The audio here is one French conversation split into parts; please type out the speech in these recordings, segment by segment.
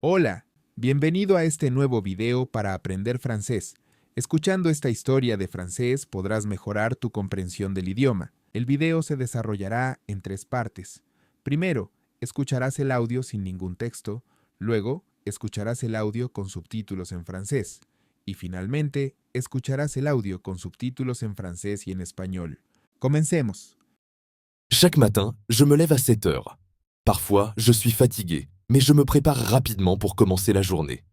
Hola, bienvenido a este nuevo video para aprender francés. Escuchando esta historia de francés podrás mejorar tu comprensión del idioma. El video se desarrollará en tres partes. Primero, escucharás el audio sin ningún texto. Luego, escucharás el audio con subtítulos en francés. Y finalmente, escucharás el audio con subtítulos en francés y en español. Comencemos. Chaque matin, je me lève à 7 heures. Parfois, je suis fatigué, mais je me prépare rapidement pour commencer la journée.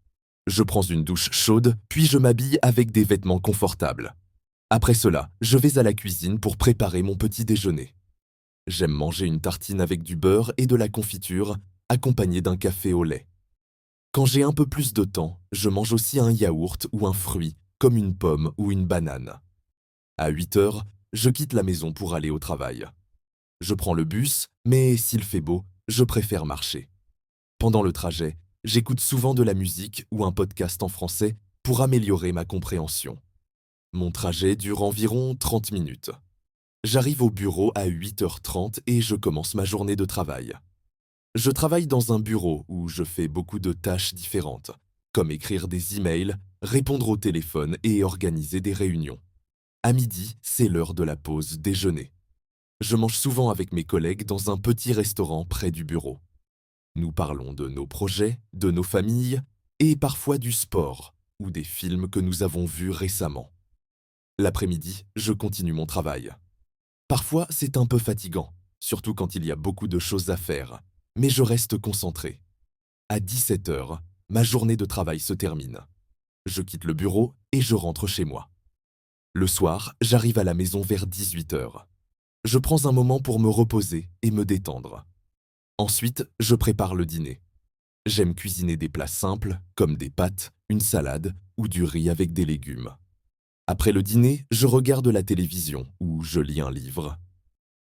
Je prends une douche chaude, puis je m'habille avec des vêtements confortables. Après cela, je vais à la cuisine pour préparer mon petit déjeuner. J'aime manger une tartine avec du beurre et de la confiture, accompagnée d'un café au lait. Quand j'ai un peu plus de temps, je mange aussi un yaourt ou un fruit, comme une pomme ou une banane. À 8 heures, je quitte la maison pour aller au travail. Je prends le bus, mais s'il fait beau, je préfère marcher. Pendant le trajet, j'écoute souvent de la musique ou un podcast en français pour améliorer ma compréhension. Mon trajet dure environ 30 minutes. J'arrive au bureau à 8h30 et je commence ma journée de travail. Je travaille dans un bureau où je fais beaucoup de tâches différentes, comme écrire des emails, répondre au téléphone et organiser des réunions. À midi, c'est l'heure de la pause déjeuner. Je mange souvent avec mes collègues dans un petit restaurant près du bureau. Nous parlons de nos projets, de nos familles et parfois du sport ou des films que nous avons vus récemment. L'après-midi, je continue mon travail. Parfois, c'est un peu fatigant, surtout quand il y a beaucoup de choses à faire, mais je reste concentré. À 17 heures, ma journée de travail se termine. Je quitte le bureau et je rentre chez moi. Le soir, j'arrive à la maison vers 18 heures. Je prends un moment pour me reposer et me détendre. Ensuite, je prépare le dîner. J'aime cuisiner des plats simples, comme des pâtes, une salade ou du riz avec des légumes. Après le dîner, je regarde la télévision ou je lis un livre.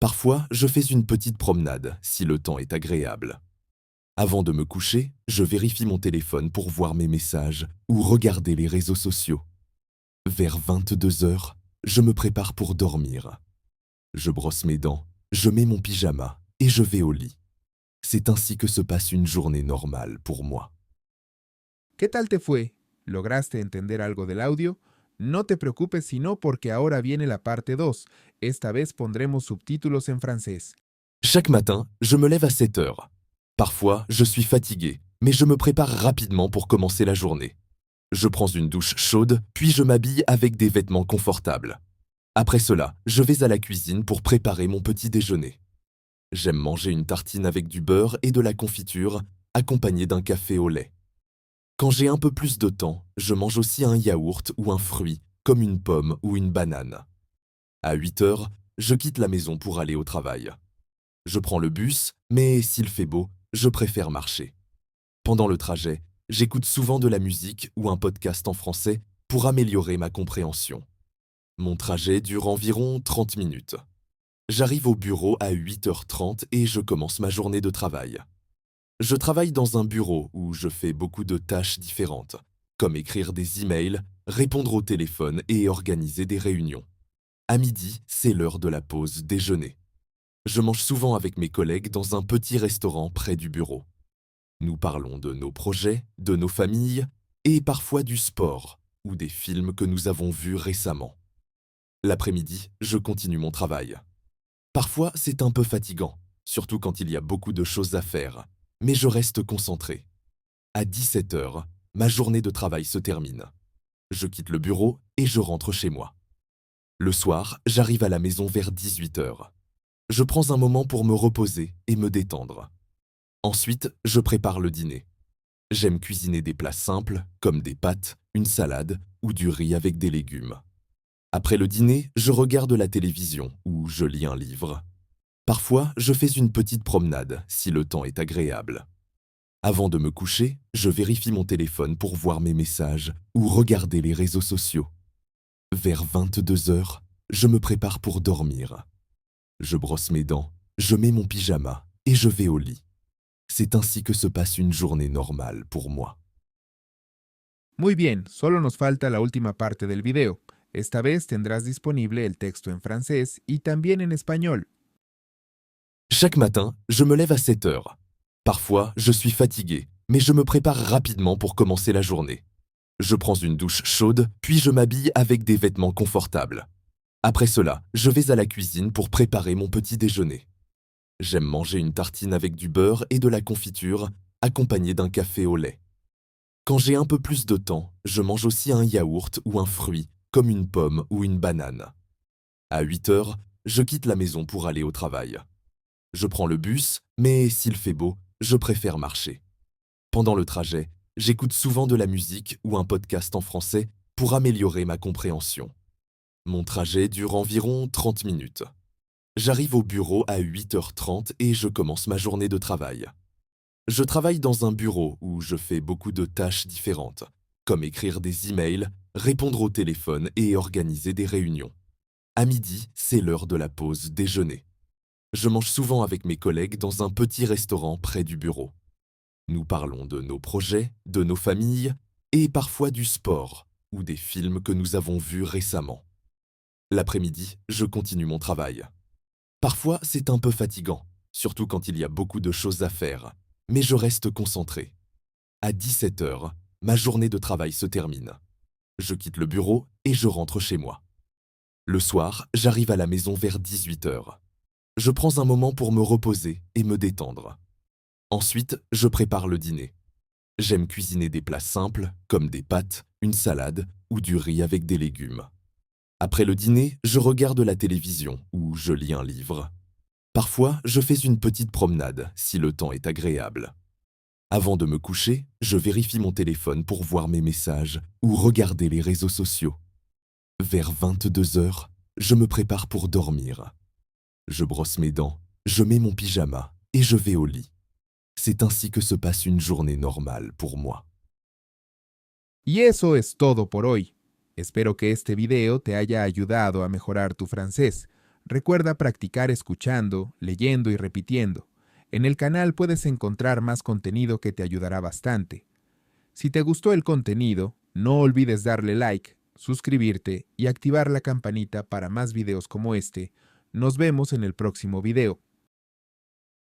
Parfois, je fais une petite promenade si le temps est agréable. Avant de me coucher, je vérifie mon téléphone pour voir mes messages ou regarder les réseaux sociaux. Vers 22 heures, je me prépare pour dormir. Je brosse mes dents, je mets mon pyjama et je vais au lit. C'est ainsi que se passe une journée normale pour moi. ¿Qué tal te fue? ¿Lograste entender algo del audio? No te preocupes si no, porque ahora viene la parte 2. Esta vez pondremos subtítulos en francés. Chaque matin, je me lève à 7 heures. Parfois, je suis fatigué, mais je me prépare rapidement pour commencer la journée. Je prends une douche chaude, puis je m'habille avec des vêtements confortables. Après cela, je vais à la cuisine pour préparer mon petit déjeuner. J'aime manger une tartine avec du beurre et de la confiture, accompagnée d'un café au lait. Quand j'ai un peu plus de temps, je mange aussi un yaourt ou un fruit, comme une pomme ou une banane. À 8 heures, je quitte la maison pour aller au travail. Je prends le bus, mais s'il fait beau, je préfère marcher. Pendant le trajet, j'écoute souvent de la musique ou un podcast en français pour améliorer ma compréhension. Mon trajet dure environ 30 minutes. J'arrive au bureau à 8h30 et je commence ma journée de travail. Je travaille dans un bureau où je fais beaucoup de tâches différentes, comme écrire des emails, répondre au téléphone et organiser des réunions. À midi, c'est l'heure de la pause déjeuner. Je mange souvent avec mes collègues dans un petit restaurant près du bureau. Nous parlons de nos projets, de nos familles et parfois du sport ou des films que nous avons vus récemment. L'après-midi, je continue mon travail. Parfois, c'est un peu fatigant, surtout quand il y a beaucoup de choses à faire, mais je reste concentré. À 17 heures, ma journée de travail se termine. Je quitte le bureau et je rentre chez moi. Le soir, j'arrive à la maison vers 18 heures. Je prends un moment pour me reposer et me détendre. Ensuite, je prépare le dîner. J'aime cuisiner des plats simples, comme des pâtes, une salade ou du riz avec des légumes. Après le dîner, je regarde la télévision ou je lis un livre. Parfois, je fais une petite promenade si le temps est agréable. Avant de me coucher, je vérifie mon téléphone pour voir mes messages ou regarder les réseaux sociaux. Vers 22 heures, je me prépare pour dormir. Je brosse mes dents, je mets mon pyjama et je vais au lit. C'est ainsi que se passe une journée normale pour moi. Muy bien, solo nos falta la última parte del video. Esta vez tendrás disponible el texto en francés y también en español. Chaque matin, je me lève à 7 heures. Parfois, je suis fatigué, mais je me prépare rapidement pour commencer la journée. Je prends une douche chaude, puis je m'habille avec des vêtements confortables. Après cela, je vais à la cuisine pour préparer mon petit déjeuner. J'aime manger une tartine avec du beurre et de la confiture, accompagnée d'un café au lait. Quand j'ai un peu plus de temps, je mange aussi un yaourt ou un fruit, comme une pomme ou une banane. À 8 heures, je quitte la maison pour aller au travail. Je prends le bus, mais s'il fait beau, je préfère marcher. Pendant le trajet, j'écoute souvent de la musique ou un podcast en français pour améliorer ma compréhension. Mon trajet dure environ 30 minutes. J'arrive au bureau à 8h30 et je commence ma journée de travail. Je travaille dans un bureau où je fais beaucoup de tâches différentes, comme écrire des emails, répondre au téléphone et organiser des réunions. À midi, c'est l'heure de la pause déjeuner. Je mange souvent avec mes collègues dans un petit restaurant près du bureau. Nous parlons de nos projets, de nos familles et parfois du sport ou des films que nous avons vus récemment. L'après-midi, je continue mon travail. Parfois, c'est un peu fatigant, surtout quand il y a beaucoup de choses à faire, mais je reste concentré. À 17 heures, ma journée de travail se termine. Je quitte le bureau et je rentre chez moi. Le soir, j'arrive à la maison vers 18 heures. Je prends un moment pour me reposer et me détendre. Ensuite, je prépare le dîner. J'aime cuisiner des plats simples, comme des pâtes, une salade ou du riz avec des légumes. Après le dîner, je regarde la télévision ou je lis un livre. Parfois, je fais une petite promenade si le temps est agréable. Avant de me coucher, je vérifie mon téléphone pour voir mes messages ou regarder les réseaux sociaux. Vers 22 heures, je me prépare pour dormir. Je brosse mes dents, je mets mon pyjama et je vais au lit. C'est ainsi que se passe une journée normale pour moi. Y eso es todo por hoy. Espero que este video te haya ayudado a mejorar tu francés. Recuerda practicar escuchando, leyendo y repitiendo. En el canal puedes encontrar más contenido que te ayudará bastante. Si te gustó el contenido, no olvides darle like, suscribirte y activar la campanita para más videos como este. Nos vemos en el próximo video.